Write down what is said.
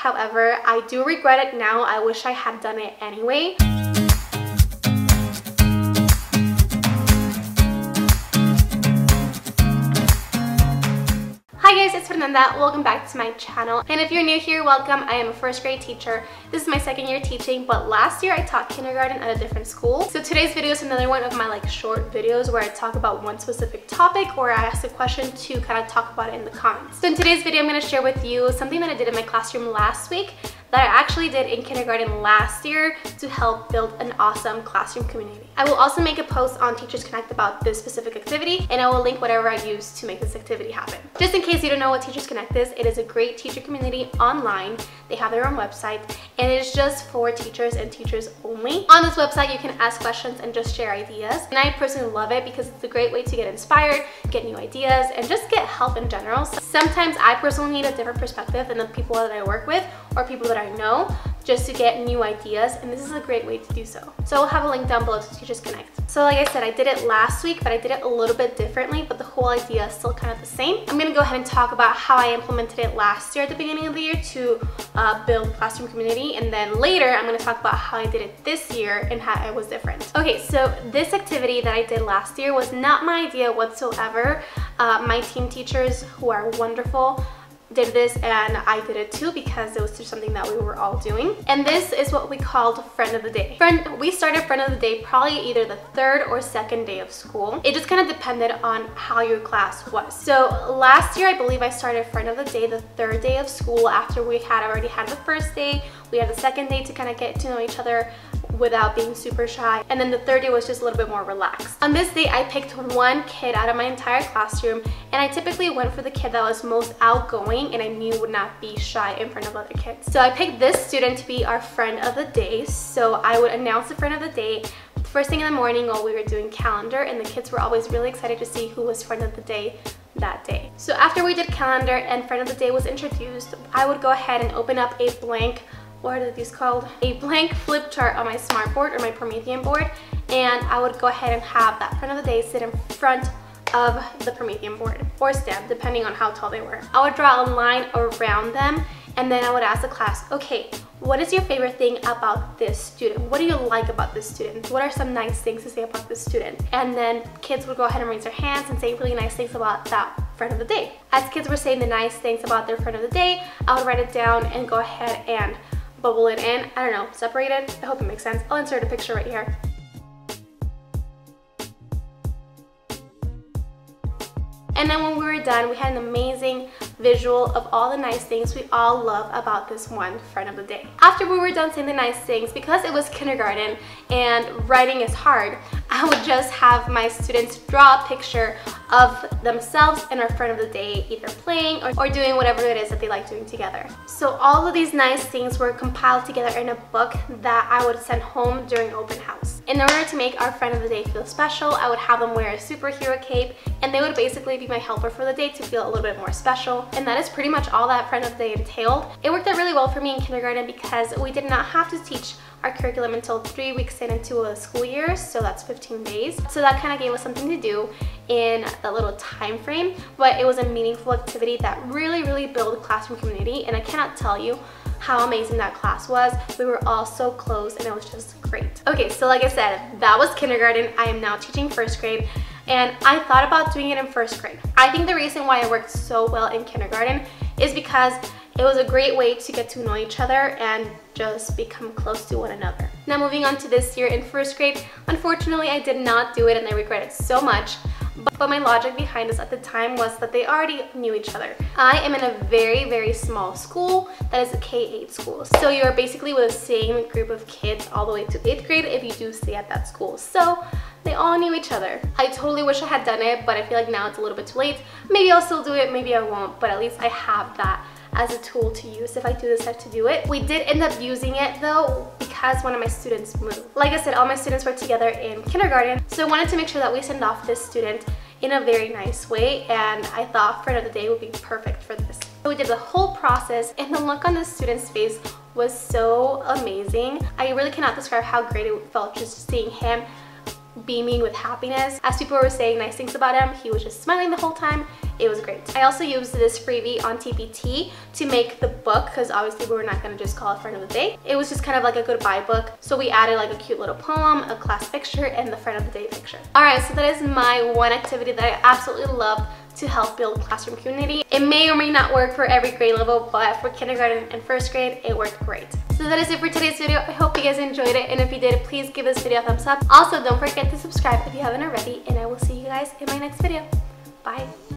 However, I do regret it now. I wish I had done it anyway. Hi guys, it's Fernanda. Welcome back to my channel. And if you're new here, welcome. I am a first grade teacher. This is my second year teaching, but last year I taught kindergarten at a different school. So today's video is another one of my short videos where I talk about one specific topic or I ask a question to kind of talk about it in the comments. So in today's video, I'm going to share with you something that I did in my classroom last week that I actually did in kindergarten last year to help build an awesome classroom community. I will also make a post on Teachers Connect about this specific activity, and I will link whatever I used to make this activity happen. Just in case you don't know what Teachers Connect is, it is a great teacher community online. They have their own website, and it is just for teachers and teachers only. On this website, you can ask questions and just share ideas, and I personally love it because it's a great way to get inspired, get new ideas, and just get help in general. Sometimes I personally need a different perspective than the people that I work with or people that I know, just to get new ideas, and this is a great way to do so. So I'll have a link down below to Teachers Connect. So like I said, I did it last week, but I did it a little bit differently, but the whole idea is still kind of the same. I'm gonna go ahead and talk about how I implemented it last year at the beginning of the year to build classroom community, and then later I'm gonna talk about how I did it this year and how it was different. Okay, so this activity that I did last year was not my idea whatsoever. My team teachers, who are wonderful, did this, and I did it too because it was just something that we were all doing. And this is what we called Friend of the Day. We started Friend of the Day probably either the third or second day of school. It just kind of depended on how your class was. So last year I believe I started Friend of the Day the third day of school after we had already had the first day. We had the second day to kind of get to know each other without being super shy, and then the third day was just a little bit more relaxed. On this day I picked one kid out of my entire classroom, and I typically went for the kid that was most outgoing and I knew would not be shy in front of other kids. So I picked this student to be our Friend of the Day. So I would announce the Friend of the Day first thing in the morning while we were doing calendar, and the kids were always really excited to see who was Friend of the Day that day. So after we did calendar and Friend of the Day was introduced, I would go ahead and open up a blank, what are these called? A blank flip chart on my Smartboard or my Promethean board, and I would go ahead and have that Friend of the Day sit in front of the Promethean board or stand, depending on how tall they were. I would draw a line around them, and then I would ask the class, okay, what is your favorite thing about this student? What do you like about this student? What are some nice things to say about this student? And then kids would go ahead and raise their hands and say really nice things about that Friend of the Day. As kids were saying the nice things about their Friend of the Day, I would write it down and go ahead and bubble it in. I don't know, separate it. I hope it makes sense. I'll insert a picture right here. And then when we were done, we had an amazing visual of all the nice things we all love about this one Friend of the Day. After we were done saying the nice things, because it was kindergarten and writing is hard, I would just have my students draw a picture of themselves and our Friend of the Day, either playing or doing whatever it is that they like doing together. So all of these nice things were compiled together in a book that I would send home during open house. In order to make our Friend of the Day feel special, I would have them wear a superhero cape, and they would basically be my helper for the day to feel a little bit more special. And that is pretty much all that Friend of the Day entailed. It worked out really well for me in kindergarten because we did not have to teach our curriculum until 3 weeks into a school year, so that's 15 days. So that kind of gave us something to do in that little time frame, but it was a meaningful activity that really built a classroom community, and I cannot tell you how amazing that class was. We were all so close and it was just great. Okay, so like I said, that was kindergarten. I am now teaching first grade, and I thought about doing it in first grade. I think the reason why it worked so well in kindergarten is because it was a great way to get to know each other and just become close to one another. Now moving on to this year in first grade, unfortunately I did not do it and I regret it so much. But my logic behind this at the time was that they already knew each other. I am in a very small school that is a K-8 school. So you are basically with the same group of kids all the way to 8th grade if you do stay at that school. So they all knew each other. I totally wish I had done it, but I feel like now it's a little bit too late. Maybe I'll still do it, maybe I won't, but at least I have that as a tool to use if I do decide to do it. We did end up using it though because one of my students moved. Like I said, all my students were together in kindergarten, so I wanted to make sure that we send off this student in a very nice way, and I thought Friend of the Day would be perfect for this. So we did the whole process, and the look on the student's face was so amazing. I really cannot describe how great it felt just seeing him beaming with happiness. As people were saying nice things about him, he was just smiling the whole time, It was great. I also used this freebie on TPT to make the book because obviously we were not going to just call it Friend of the Day. It was just kind of like a goodbye book. So we added like a cute little poem, a class picture, and the Friend of the Day picture. Alright, so that is my one activity that I absolutely loved to help build classroom community. It may or may not work for every grade level, but for kindergarten and first grade, it worked great. So that is it for today's video. I hope you guys enjoyed it, and if you did, please give this video a thumbs up. Also, don't forget to subscribe if you haven't already, and I will see you guys in my next video. Bye!